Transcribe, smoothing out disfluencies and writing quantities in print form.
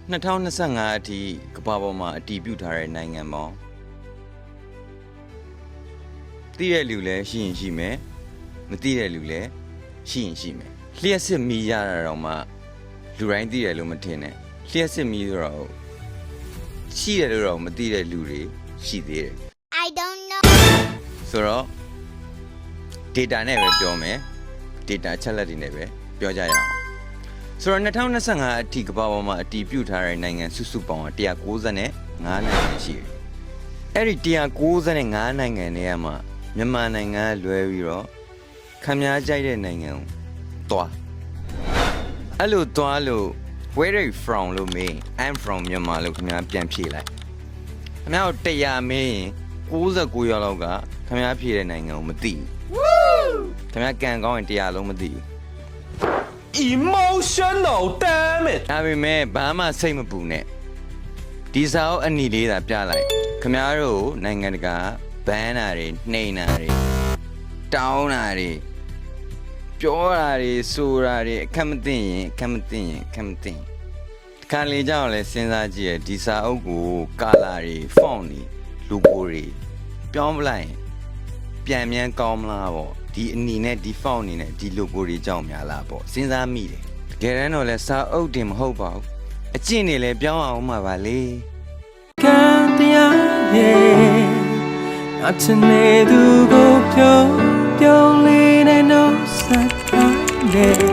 2025အထိကမ္ဘာပေါ်မှာအတည်ပြုထားတဲ့နိုင်ငံပေါင်းသိတဲ့လူလည်းရှိရင်ရှိမယ်မသိတဲ့လူလည်းရှိရင်ရှိမယ်လျှက်စစ်မီးရတာတော့မှလူတိုင်းသိတယ်လို့မထင်နဲ့လျှက်စစ်မီးဆိုတော့ရှိတယ်လို့တော့မသိတဲ့လူတွေရှိသေးတယ် I don't know ဆိုတော့ data နဲ့ပဲပြောမယ် data ချက်လက်တွေနဲ့ပဲပြောကြရအောင်ဆိုတော့2025အထိကမ္ဘာပေါ်မှာအတည်ပြုထားတဲ့နိုင်ငံစုစုပေါင်း195နိုင်ငံရှိတယ်အဲ့ဒီ195နိုင်ငံတွေကမှမြန်မာနိုင်ငံလွဲပြီးတော့ခမများကြိုက်တဲ့နိုင်ငံကိုတွားအဲ့လိုတွားလို့ where are you from လို့မေး I'm from Myanmar လို့ခမများပြန်ဖြေလိုက်ခမများတို့100မေးရင်99ရောက်လောက်ကခမများဖြေတဲ့နိုင်ငံကိုမသိဘူးခမများကန်ကောင်းရင်100လုံးမသိဘူး emotional damn it ဒါပေမဲ့ဘာမှစိတ်မပူနဲ့ဒီစာအုပ်အနီလေးသာပြလိုက်ခမများတို့နိုင်ငံတကာဘန်းတာတွေနှိမ်တာတွေတောင်းတာတွေပြောတာတွေဆိုတာတွေအခက်မသိရင်အခက်မသိရင်အခက်မသိရင်ခါလေကြောင်လဲစဉ်းစားကြည့်ရဒီစာအုပ်ကိုကာလာတွေ font တွေ logo တွေပြောင်းပလိုက်ရင်ပြန်မြန်ကောင်းမလားပေါ့ဒီအနီနဲ့ဒီ font အနေနဲ့ဒီ logo တွေကြောင့်များလားပေါ့စဉ်းစားမိတယ်တကယ်တမ်းတော့လဲစာအုပ်တင်မဟုတ်ပါဘူးအကျင့်တွေလည်းပြောင်းအောင်မှာပါလေ Can't be here not to need to go pure only no sad